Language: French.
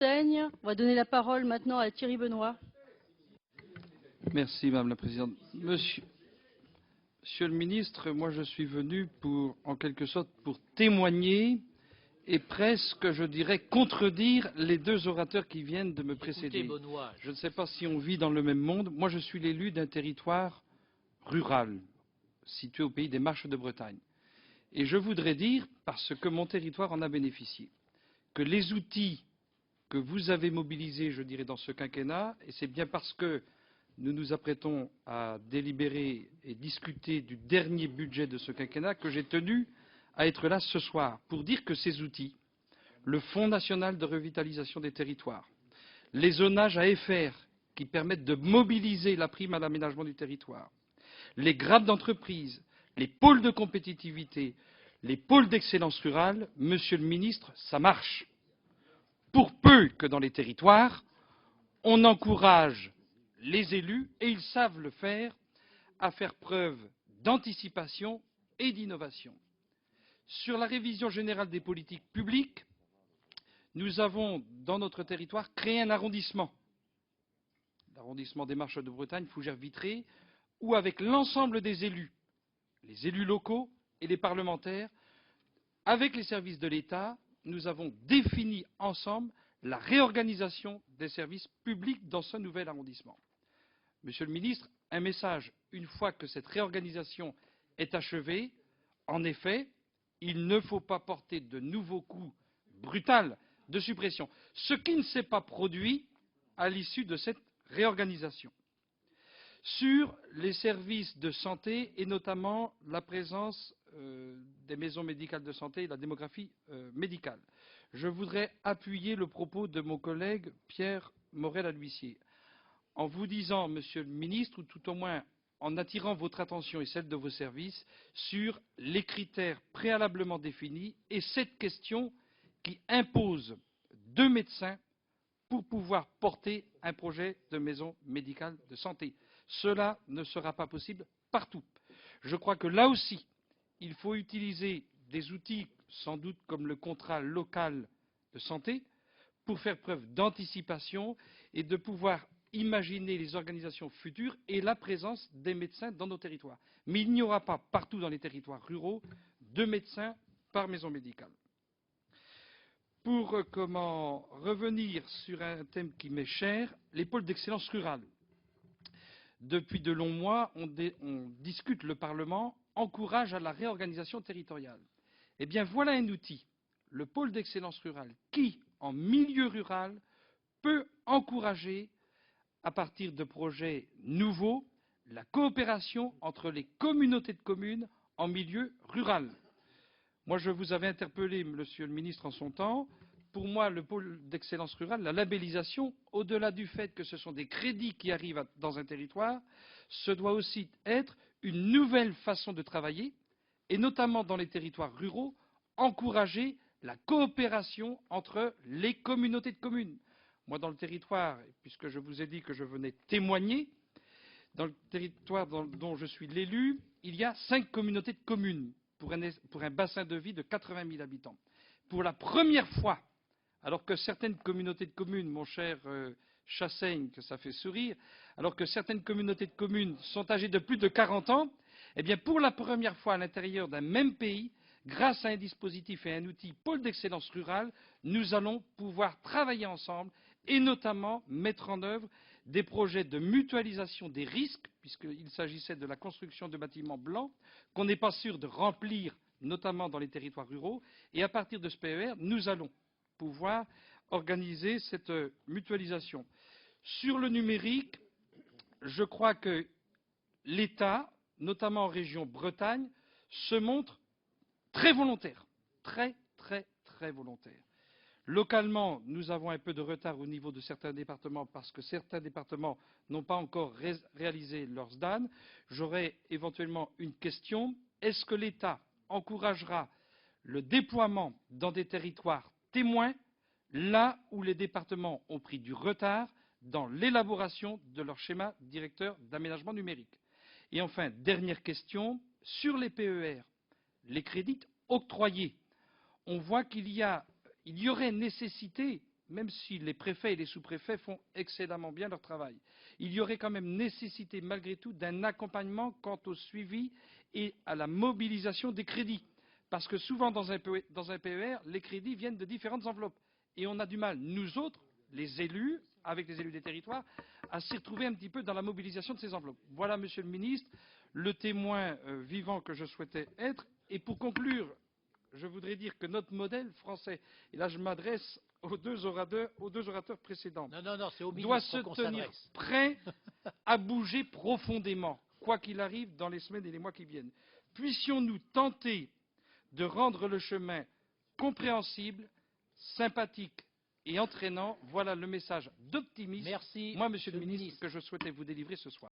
Chassaigne. On va donner la parole maintenant à Thierry Benoît. Merci, Madame la Présidente. Monsieur le Ministre, moi je suis venu en quelque sorte, pour témoigner et presque, je dirais, contredire les deux orateurs qui viennent de me précéder. Benoît. Je ne sais pas si on vit dans le même monde. Moi, je suis l'élu d'un territoire rural, situé au pays des Marches de Bretagne. Et je voudrais dire, parce que mon territoire en a bénéficié, que les outils que vous avez mobilisés, je dirais, dans ce quinquennat, et c'est bien parce que nous nous apprêtons à délibérer et discuter du dernier budget de ce quinquennat, que j'ai tenu à être là ce soir pour dire que ces outils, le Fonds national de revitalisation des territoires, les zonages AFR qui permettent de mobiliser la prime à l'aménagement du territoire, les grades d'entreprise, les pôles de compétitivité, les pôles d'excellence rurale, Monsieur le Ministre, ça marche. Pour peu que dans les territoires, on encourage les élus, et ils savent le faire, à faire preuve d'anticipation et d'innovation. Sur la révision générale des politiques publiques, nous avons, dans notre territoire, créé un arrondissement, l'arrondissement des Marches de Bretagne, Fougères-Vitré, où avec l'ensemble des élus, les élus locaux et les parlementaires, avec les services de l'État, nous avons défini ensemble la réorganisation des services publics dans ce nouvel arrondissement. Monsieur le Ministre, un message, une fois que cette réorganisation est achevée, en effet, il ne faut pas porter de nouveaux coups brutals de suppression, ce qui ne s'est pas produit à l'issue de cette réorganisation. Sur les services de santé et notamment la présence des maisons médicales de santé et la démographie médicale, je voudrais appuyer le propos de mon collègue Pierre Morel-A-L'Huissier en vous disant, Monsieur le Ministre, ou tout au moins en attirant votre attention et celle de vos services sur les critères préalablement définis et cette question qui impose 2 médecins pour pouvoir porter un projet de maison médicale de santé. Cela ne sera pas possible partout. Je crois que là aussi, il faut utiliser des outils, sans doute comme le contrat local de santé, pour faire preuve d'anticipation et de pouvoir imaginer les organisations futures et la présence des médecins dans nos territoires. Mais il n'y aura pas partout dans les territoires ruraux 2 médecins par maison médicale. Pour revenir sur un thème qui m'est cher, les pôles d'excellence rurale. Depuis de longs mois, on discute, le Parlement encourage à la réorganisation territoriale. Eh bien, voilà un outil, le pôle d'excellence rurale, qui, en milieu rural, peut encourager, à partir de projets nouveaux, la coopération entre les communautés de communes en milieu rural. Moi, je vous avais interpellé, Monsieur le Ministre, en son temps. Pour moi, le pôle d'excellence rurale, la labellisation, au-delà du fait que ce sont des crédits qui arrivent dans un territoire, ce doit aussi être une nouvelle façon de travailler, et notamment dans les territoires ruraux, encourager la coopération entre les communautés de communes. Moi, dans le territoire, puisque je vous ai dit que je venais témoigner, dans le territoire dont je suis l'élu, il y a 5 communautés de communes pour un bassin de vie de 80 000 habitants. Pour la première fois, alors que certaines communautés de communes, mon cher Chassaigne, que ça fait sourire, alors que certaines communautés de communes sont âgées de plus de 40 ans, eh bien pour la première fois à l'intérieur d'un même pays, grâce à un dispositif et un outil pôle d'excellence rurale, nous allons pouvoir travailler ensemble et notamment mettre en œuvre des projets de mutualisation des risques, puisqu'il s'agissait de la construction de bâtiments blancs qu'on n'est pas sûr de remplir, notamment dans les territoires ruraux. Et à partir de ce PER, nous allons pouvoir organiser cette mutualisation. Sur le numérique, je crois que l'État, notamment en région Bretagne, se montre très volontaire, très volontaire. Localement, nous avons un peu de retard au niveau de certains départements parce que certains départements n'ont pas encore réalisé leurs SDAN. J'aurais éventuellement une question. Est-ce que l'État encouragera le déploiement dans des territoires témoins, là où les départements ont pris du retard dans l'élaboration de leur schéma directeur d'aménagement numérique? Et enfin, dernière question, sur les PER, les crédits octroyés. On voit qu'il y aurait nécessité, même si les préfets et les sous-préfets font excellemment bien leur travail, il y aurait quand même nécessité malgré tout d'un accompagnement quant au suivi et à la mobilisation des crédits. Parce que souvent dans un PER, les crédits viennent de différentes enveloppes. Et on a du mal, nous autres, les élus, avec les élus des territoires, à s'y retrouver un petit peu dans la mobilisation de ces enveloppes. Voilà, Monsieur le Ministre, le témoin vivant que je souhaitais être. Et pour conclure, je voudrais dire que notre modèle français, et là je m'adresse aux deux orateurs précédents, Non, c'est au doit ministre se qu'on tenir s'adresse. prêt à bouger profondément, quoi qu'il arrive dans les semaines et les mois qui viennent. Puissions-nous tenter de rendre le chemin compréhensible, sympathique et entraînant. Voilà le message d'optimisme, Merci, moi, Monsieur le Monsieur le Ministre, Ministre. que je souhaitais vous délivrer ce soir.